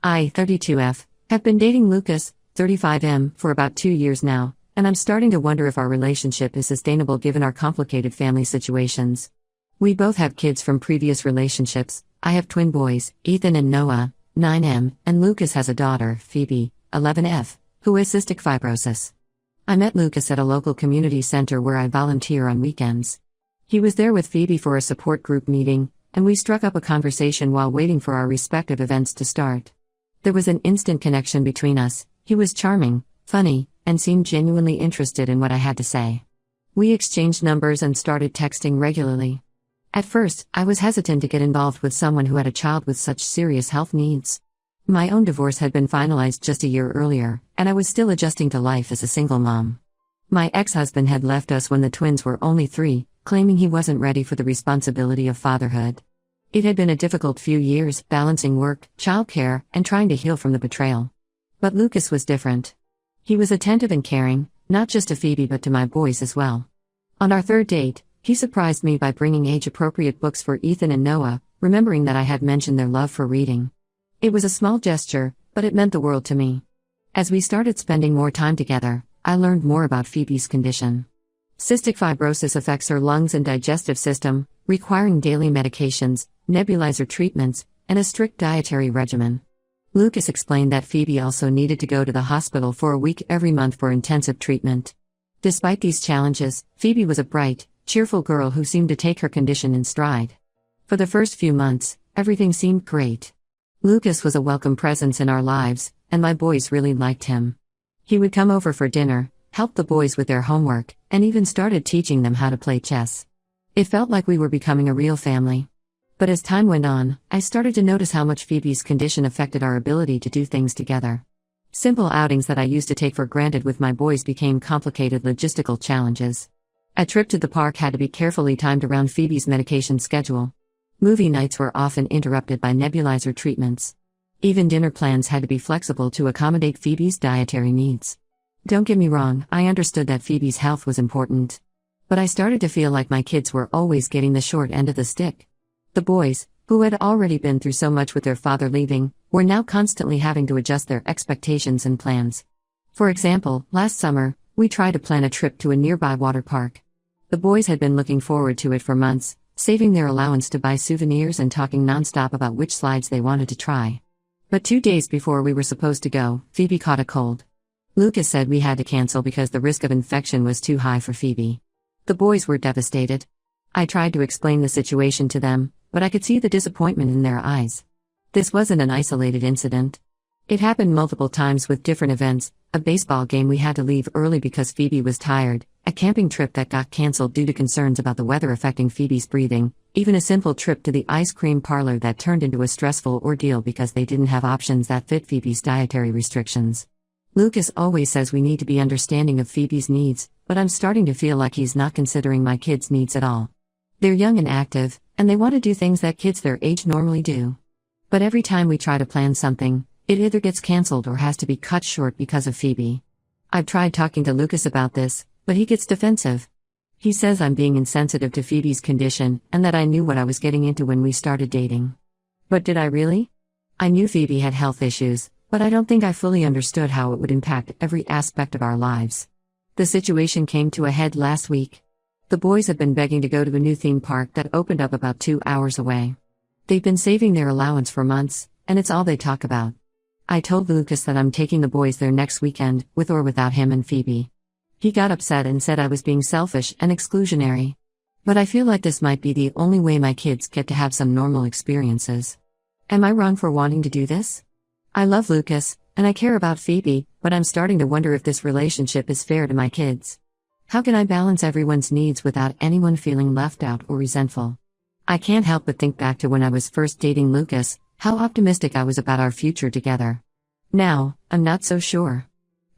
I, 32F, have been dating Lucas, 35M, for about 2 years now, and I'm starting to wonder if our relationship is sustainable given our complicated family situations. We both have kids from previous relationships. I have twin boys, Ethan and Noah, 9M, and Lucas has a daughter, Phoebe, 11F, who has cystic fibrosis. I met Lucas at a local community center where I volunteer on weekends. He was there with Phoebe for a support group meeting, and we struck up a conversation while waiting for our respective events to start. There was an instant connection between us. He was charming, funny, and seemed genuinely interested in what I had to say. We exchanged numbers and started texting regularly. At first, I was hesitant to get involved with someone who had a child with such serious health needs. My own divorce had been finalized just a year earlier, and I was still adjusting to life as a single mom. My ex-husband had left us when the twins were only 3, claiming he wasn't ready for the responsibility of fatherhood. It had been a difficult few years, balancing work, childcare, and trying to heal from the betrayal. But Lucas was different. He was attentive and caring, not just to Phoebe but to my boys as well. On our third date, he surprised me by bringing age-appropriate books for Ethan and Noah, remembering that I had mentioned their love for reading. It was a small gesture, but it meant the world to me. As we started spending more time together, I learned more about Phoebe's condition. Cystic fibrosis affects her lungs and digestive system, requiring daily medications, nebulizer treatments, and a strict dietary regimen. Lucas explained that Phoebe also needed to go to the hospital for a week every month for intensive treatment. Despite these challenges, Phoebe was a bright, cheerful girl who seemed to take her condition in stride. For the first few months, everything seemed great. Lucas was a welcome presence in our lives, and my boys really liked him. He would come over for dinner, help the boys with their homework, and even started teaching them how to play chess. It felt like we were becoming a real family. But as time went on, I started to notice how much Phoebe's condition affected our ability to do things together. Simple outings that I used to take for granted with my boys became complicated logistical challenges. A trip to the park had to be carefully timed around Phoebe's medication schedule. Movie nights were often interrupted by nebulizer treatments. Even dinner plans had to be flexible to accommodate Phoebe's dietary needs. Don't get me wrong, I understood that Phoebe's health was important. But I started to feel like my kids were always getting the short end of the stick. The boys, who had already been through so much with their father leaving, were now constantly having to adjust their expectations and plans. For example, last summer, we tried to plan a trip to a nearby water park. The boys had been looking forward to it for months, saving their allowance to buy souvenirs and talking nonstop about which slides they wanted to try. But 2 days before we were supposed to go, Phoebe caught a cold. Lucas said we had to cancel because the risk of infection was too high for Phoebe. The boys were devastated. I tried to explain the situation to them, but I could see the disappointment in their eyes. This wasn't an isolated incident. It happened multiple times with different events: a baseball game we had to leave early because Phoebe was tired, a camping trip that got canceled due to concerns about the weather affecting Phoebe's breathing, even a simple trip to the ice cream parlor that turned into a stressful ordeal because they didn't have options that fit Phoebe's dietary restrictions. Lucas always says we need to be understanding of Phoebe's needs, but I'm starting to feel like he's not considering my kids' needs at all. They're young and active, and they want to do things that kids their age normally do. But every time we try to plan something, it either gets canceled or has to be cut short because of Phoebe. I've tried talking to Lucas about this, but he gets defensive. He says I'm being insensitive to Phoebe's condition and that I knew what I was getting into when we started dating. But did I really? I knew Phoebe had health issues, but I don't think I fully understood how it would impact every aspect of our lives. The situation came to a head last week. The boys have been begging to go to a new theme park that opened up about 2 hours away. They've been saving their allowance for months, and it's all they talk about. I told Lucas that I'm taking the boys there next weekend, with or without him and Phoebe. He got upset and said I was being selfish and exclusionary. But I feel like this might be the only way my kids get to have some normal experiences. Am I wrong for wanting to do this? I love Lucas, and I care about Phoebe, but I'm starting to wonder if this relationship is fair to my kids. How can I balance everyone's needs without anyone feeling left out or resentful? I can't help but think back to when I was first dating Lucas, how optimistic I was about our future together. Now, I'm not so sure.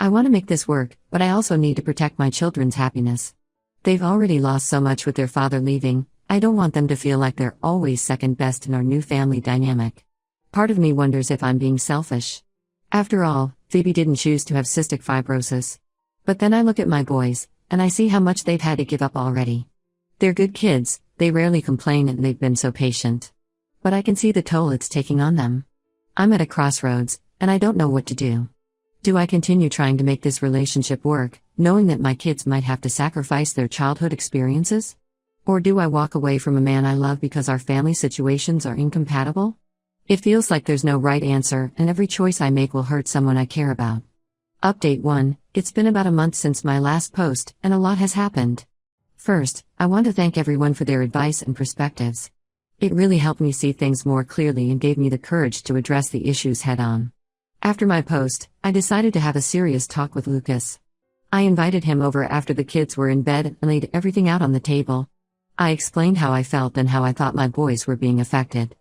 I want to make this work, but I also need to protect my children's happiness. They've already lost so much with their father leaving. I don't want them to feel like they're always second best in our new family dynamic. Part of me wonders if I'm being selfish. After all, Phoebe didn't choose to have cystic fibrosis. But then I look at my boys, and I see how much they've had to give up already. They're good kids, they rarely complain and they've been so patient. But I can see the toll it's taking on them. I'm at a crossroads, and I don't know what to do. Do I continue trying to make this relationship work, knowing that my kids might have to sacrifice their childhood experiences? Or do I walk away from a man I love because our family situations are incompatible? It feels like there's no right answer, and every choice I make will hurt someone I care about. Update 1. It's been about a month since my last post, and a lot has happened. First, I want to thank everyone for their advice and perspectives. It really helped me see things more clearly and gave me the courage to address the issues head-on. After my post, I decided to have a serious talk with Lucas. I invited him over after the kids were in bed and laid everything out on the table. I explained how I felt and how I thought my boys were being affected.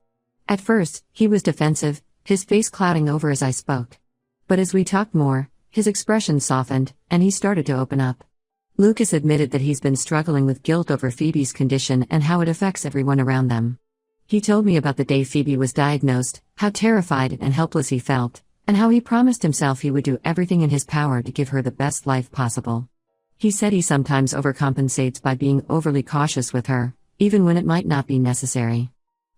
At first, he was defensive, his face clouding over as I spoke. But as we talked more, his expression softened, and he started to open up. Lucas admitted that he's been struggling with guilt over Phoebe's condition and how it affects everyone around them. He told me about the day Phoebe was diagnosed, how terrified and helpless he felt, and how he promised himself he would do everything in his power to give her the best life possible. He said he sometimes overcompensates by being overly cautious with her, even when it might not be necessary.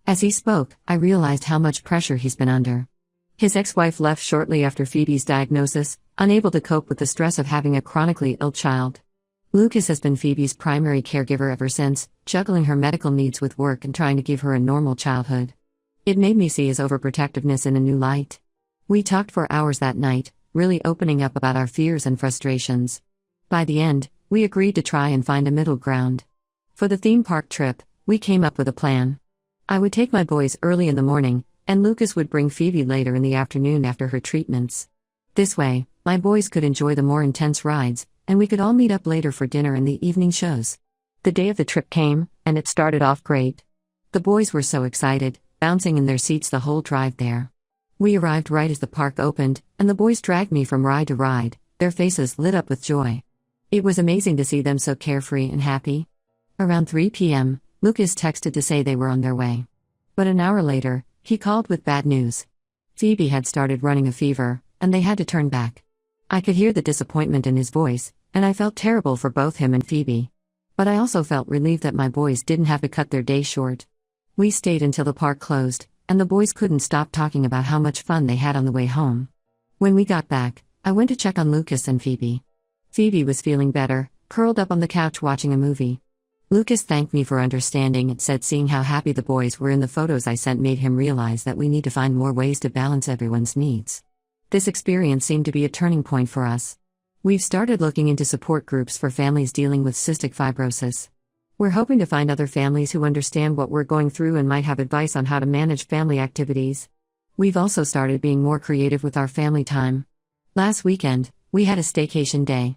As he spoke, I realized how much pressure he's been under. His ex-wife left shortly after Phoebe's diagnosis, unable to cope with the stress of having a chronically ill child. Lucas has been Phoebe's primary caregiver ever since, juggling her medical needs with work and trying to give her a normal childhood. It made me see his overprotectiveness in a new light. We talked for hours that night, really opening up about our fears and frustrations. By the end, we agreed to try and find a middle ground. For the theme park trip, we came up with a plan. I would take my boys early in the morning, and Lucas would bring Phoebe later in the afternoon after her treatments. This way, my boys could enjoy the more intense rides, and we could all meet up later for dinner and the evening shows. The day of the trip came, and it started off great. The boys were so excited, bouncing in their seats the whole drive there. We arrived right as the park opened, and the boys dragged me from ride to ride, their faces lit up with joy. It was amazing to see them so carefree and happy. Around 3 p.m., Lucas texted to say they were on their way. But an hour later, he called with bad news. Phoebe had started running a fever, and they had to turn back. I could hear the disappointment in his voice, and I felt terrible for both him and Phoebe. But I also felt relieved that my boys didn't have to cut their day short. We stayed until the park closed, and the boys couldn't stop talking about how much fun they had on the way home. When we got back, I went to check on Lucas and Phoebe. Phoebe was feeling better, curled up on the couch watching a movie. Lucas thanked me for understanding and said seeing how happy the boys were in the photos I sent made him realize that we need to find more ways to balance everyone's needs. This experience seemed to be a turning point for us. We've started looking into support groups for families dealing with cystic fibrosis. We're hoping to find other families who understand what we're going through and might have advice on how to manage family activities. We've also started being more creative with our family time. Last weekend, we had a staycation day.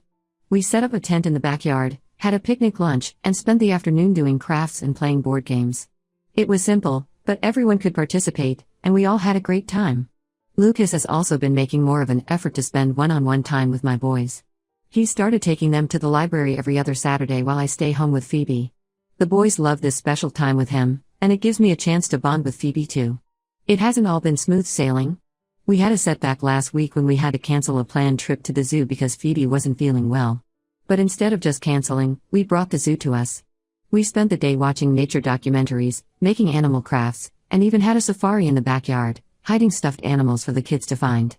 We set up a tent in the backyard, had a picnic lunch, and spent the afternoon doing crafts and playing board games. It was simple, but everyone could participate, and we all had a great time. Lucas has also been making more of an effort to spend one-on-one time with my boys. He started taking them to the library every other Saturday while I stay home with Phoebe. The boys love this special time with him, and it gives me a chance to bond with Phoebe too. It hasn't all been smooth sailing. We had a setback last week when we had to cancel a planned trip to the zoo because Phoebe wasn't feeling well. But instead of just canceling, we brought the zoo to us. We spent the day watching nature documentaries, making animal crafts, and even had a safari in the backyard, hiding stuffed animals for the kids to find.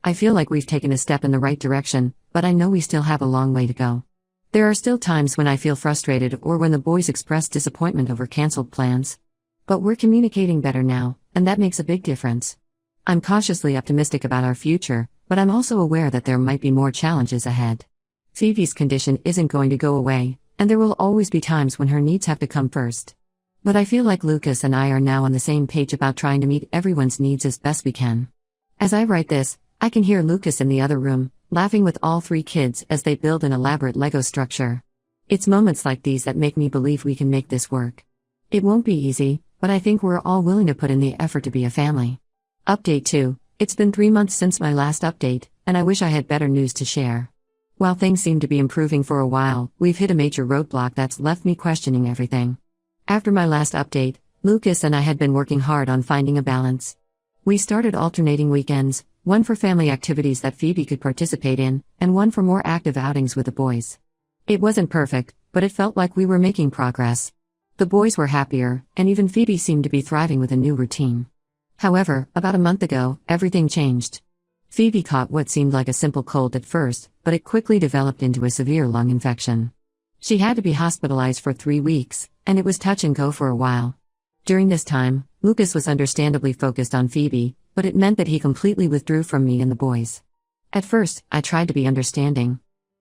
I feel like we've taken a step in the right direction, but I know we still have a long way to go. There are still times when I feel frustrated or when the boys express disappointment over canceled plans. But we're communicating better now, and that makes a big difference. I'm cautiously optimistic about our future, but I'm also aware that there might be more challenges ahead. Phoebe's condition isn't going to go away, and there will always be times when her needs have to come first. But I feel like Lucas and I are now on the same page about trying to meet everyone's needs as best we can. As I write this, I can hear Lucas in the other room, laughing with all 3 kids as they build an elaborate Lego structure. It's moments like these that make me believe we can make this work. It won't be easy, but I think we're all willing to put in the effort to be a family. Update 2. It's been 3 months since my last update, and I wish I had better news to share. While things seem to be improving for a while, we've hit a major roadblock that's left me questioning everything. After my last update, Lucas and I had been working hard on finding a balance. We started alternating weekends, one for family activities that Phoebe could participate in, and one for more active outings with the boys. It wasn't perfect, but it felt like we were making progress. The boys were happier, and even Phoebe seemed to be thriving with a new routine. However, about a month ago, everything changed. Phoebe caught what seemed like a simple cold at first, but it quickly developed into a severe lung infection. She had to be hospitalized for 3 weeks, and it was touch and go for a while. During this time, Lucas was understandably focused on Phoebe, but it meant that he completely withdrew from me and the boys. At first, I tried to be understanding.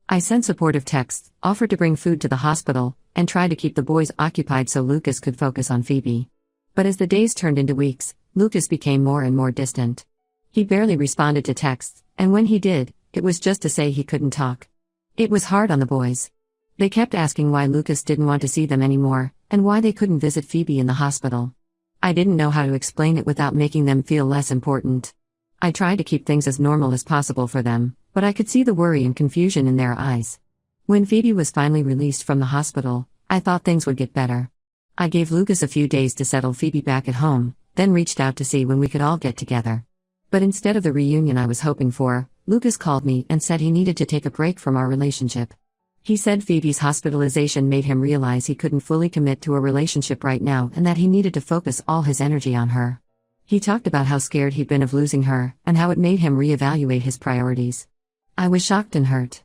I sent supportive texts, offered to bring food to the hospital, and tried to keep the boys occupied so Lucas could focus on Phoebe. But as the days turned into weeks, Lucas became more and more distant. He barely responded to texts, and when he did, it was just to say he couldn't talk. It was hard on the boys. They kept asking why Lucas didn't want to see them anymore, and why they couldn't visit Phoebe in the hospital. I didn't know how to explain it without making them feel less important. I tried to keep things as normal as possible for them, but I could see the worry and confusion in their eyes. When Phoebe was finally released from the hospital, I thought things would get better. I gave Lucas a few days to settle Phoebe back at home, then reached out to see when we could all get together. But instead of the reunion I was hoping for, Lucas called me and said he needed to take a break from our relationship. He said Phoebe's hospitalization made him realize he couldn't fully commit to a relationship right now and that he needed to focus all his energy on her. He talked about how scared he'd been of losing her, and how it made him reevaluate his priorities. I was shocked and hurt.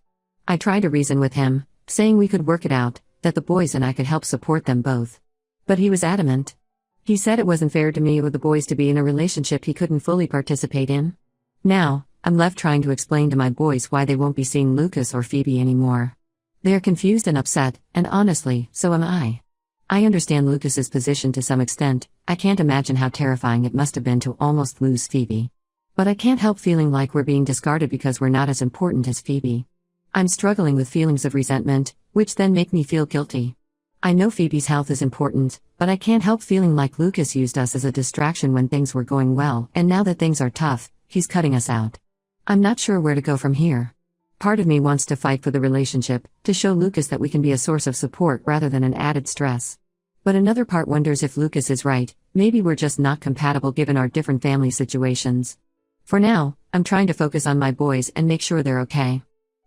I tried to reason with him, saying we could work it out, that the boys and I could help support them both. But he was adamant. He said it wasn't fair to me or the boys to be in a relationship he couldn't fully participate in. Now, I'm left trying to explain to my boys why they won't be seeing Lucas or Phoebe anymore. They are confused and upset, and honestly, so am I. I understand Lucas's position to some extent. I can't imagine how terrifying it must have been to almost lose Phoebe. But I can't help feeling like we're being discarded because we're not as important as Phoebe. I'm struggling with feelings of resentment, which then make me feel guilty. I know Phoebe's health is important, but I can't help feeling like Lucas used us as a distraction when things were going well, and now that things are tough, he's cutting us out. I'm not sure where to go from here. Part of me wants to fight for the relationship, to show Lucas that we can be a source of support rather than an added stress. But another part wonders if Lucas is right, maybe we're just not compatible given our different family situations. For now, I'm trying to focus on my boys and make sure they're okay.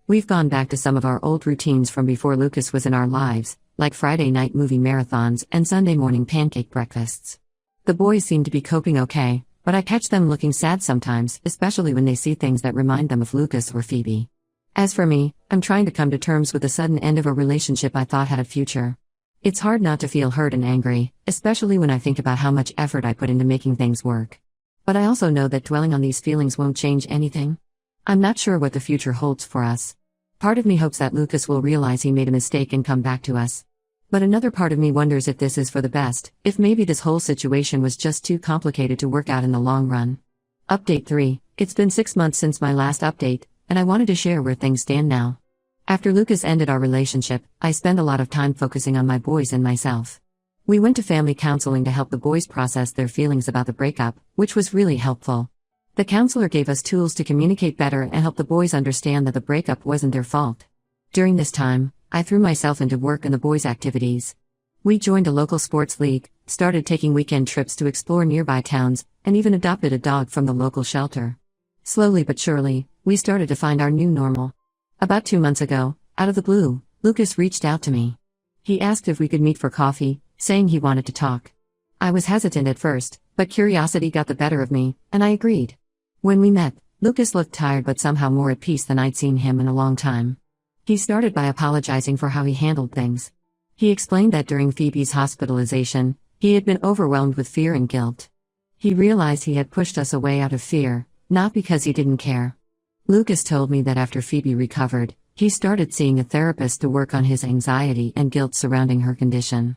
We've gone back to some of our old routines from before Lucas was in our lives, like Friday night movie marathons and Sunday morning pancake breakfasts. The boys seem to be coping okay, but I catch them looking sad sometimes, especially when they see things that remind them of Lucas or Phoebe. As for me, I'm trying to come to terms with the sudden end of a relationship I thought had a future. It's hard not to feel hurt and angry, especially when I think about how much effort I put into making things work. But I also know that dwelling on these feelings won't change anything. I'm not sure what the future holds for us. Part of me hopes that Lucas will realize he made a mistake and come back to us. But another part of me wonders if this is for the best, if maybe this whole situation was just too complicated to work out in the long run. Update 3. It's been 6 months since my last update, and I wanted to share where things stand now. After Lucas ended our relationship, I spent a lot of time focusing on my boys and myself. We went to family counseling to help the boys process their feelings about the breakup, which was really helpful. The counselor gave us tools to communicate better and help the boys understand that the breakup wasn't their fault. During this time, I threw myself into work and the boys' activities. We joined a local sports league, started taking weekend trips to explore nearby towns, and even adopted a dog from the local shelter. Slowly but surely, we started to find our new normal. About 2 months ago, out of the blue, Lucas reached out to me. He asked if we could meet for coffee, saying he wanted to talk. I was hesitant at first, but curiosity got the better of me, and I agreed. When we met, Lucas looked tired but somehow more at peace than I'd seen him in a long time. He started by apologizing for how he handled things. He explained that during Phoebe's hospitalization, he had been overwhelmed with fear and guilt. He realized he had pushed us away out of fear, not because he didn't care. Lucas told me that after Phoebe recovered, he started seeing a therapist to work on his anxiety and guilt surrounding her condition.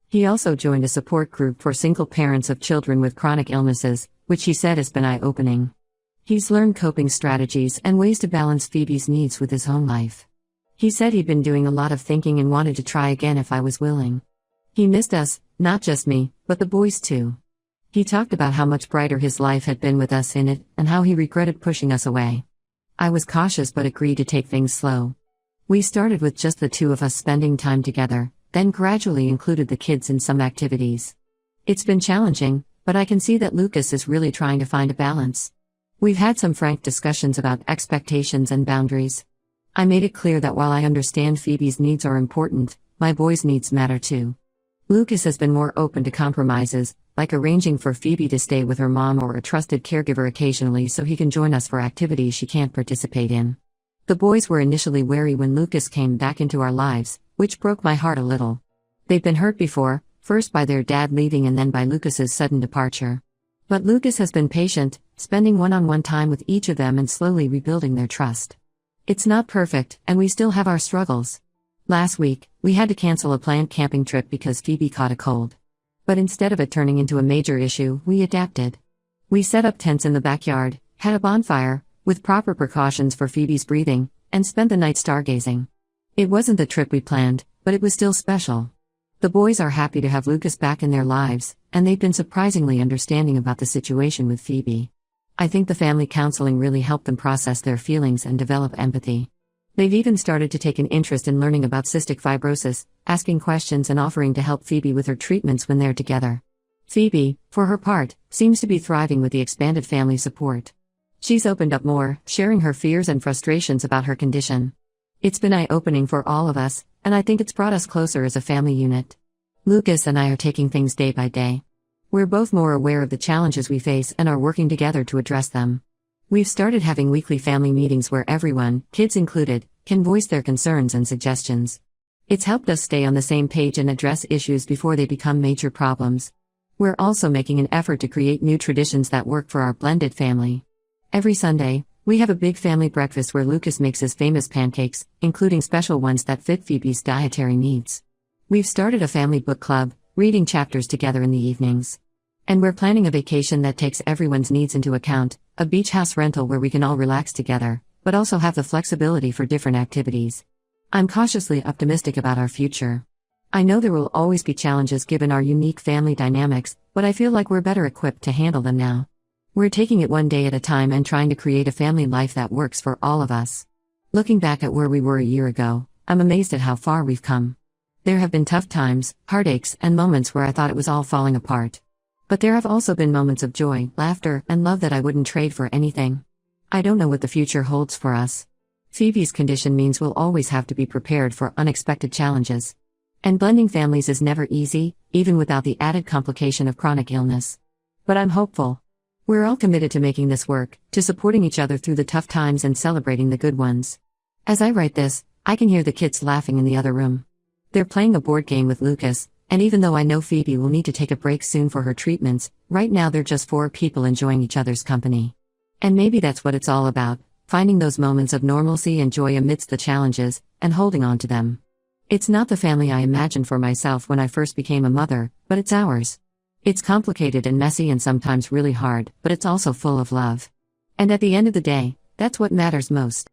He also joined a support group for single parents of children with chronic illnesses, which he said has been eye-opening. He's learned coping strategies and ways to balance Phoebe's needs with his own life. He said he'd been doing a lot of thinking and wanted to try again if I was willing. He missed us, not just me, but the boys too. He talked about how much brighter his life had been with us in it, and how he regretted pushing us away. I was cautious but agreed to take things slow. We started with just the two of us spending time together, then gradually included the kids in some activities. It's been challenging, but I can see that Lucas is really trying to find a balance. We've had some frank discussions about expectations and boundaries. I made it clear that while I understand Phoebe's needs are important, my boys' needs matter too. Lucas has been more open to compromises, like arranging for Phoebe to stay with her mom or a trusted caregiver occasionally so he can join us for activities she can't participate in. The boys were initially wary when Lucas came back into our lives, which broke my heart a little. They've been hurt before, first by their dad leaving and then by Lucas's sudden departure. But Lucas has been patient, spending one-on-one time with each of them and slowly rebuilding their trust. It's not perfect, and we still have our struggles. Last week, we had to cancel a planned camping trip because Phoebe caught a cold. But instead of it turning into a major issue, we adapted. We set up tents in the backyard, had a bonfire, with proper precautions for Phoebe's breathing, and spent the night stargazing. It wasn't the trip we planned, but it was still special. The boys are happy to have Lucas back in their lives, and they've been surprisingly understanding about the situation with Phoebe. I think the family counseling really helped them process their feelings and develop empathy. They've even started to take an interest in learning about cystic fibrosis, asking questions and offering to help Phoebe with her treatments when they're together. Phoebe, for her part, seems to be thriving with the expanded family support. She's opened up more, sharing her fears and frustrations about her condition. It's been eye-opening for all of us, and I think it's brought us closer as a family unit. Lucas and I are taking things day by day. We're both more aware of the challenges we face and are working together to address them. We've started having weekly family meetings where everyone, kids included, can voice their concerns and suggestions. It's helped us stay on the same page and address issues before they become major problems. We're also making an effort to create new traditions that work for our blended family. Every Sunday, we have a big family breakfast where Lucas makes his famous pancakes, including special ones that fit Phoebe's dietary needs. We've started a family book club, reading chapters together in the evenings. And we're planning a vacation that takes everyone's needs into account, a beach house rental where we can all relax together, but also have the flexibility for different activities. I'm cautiously optimistic about our future. I know there will always be challenges given our unique family dynamics, but I feel like we're better equipped to handle them now. We're taking it one day at a time and trying to create a family life that works for all of us. Looking back at where we were a year ago, I'm amazed at how far we've come. There have been tough times, heartaches, and moments where I thought it was all falling apart. But there have also been moments of joy, laughter, and love that I wouldn't trade for anything. I don't know what the future holds for us. Phoebe's condition means we'll always have to be prepared for unexpected challenges. And blending families is never easy, even without the added complication of chronic illness. But I'm hopeful. We're all committed to making this work, to supporting each other through the tough times and celebrating the good ones. As I write this, I can hear the kids laughing in the other room. They're playing a board game with Lucas, and even though I know Phoebe will need to take a break soon for her treatments, right now they're just four people enjoying each other's company. And maybe that's what it's all about, finding those moments of normalcy and joy amidst the challenges, and holding on to them. It's not the family I imagined for myself when I first became a mother, but it's ours. It's complicated and messy and sometimes really hard, but it's also full of love. And at the end of the day, that's what matters most.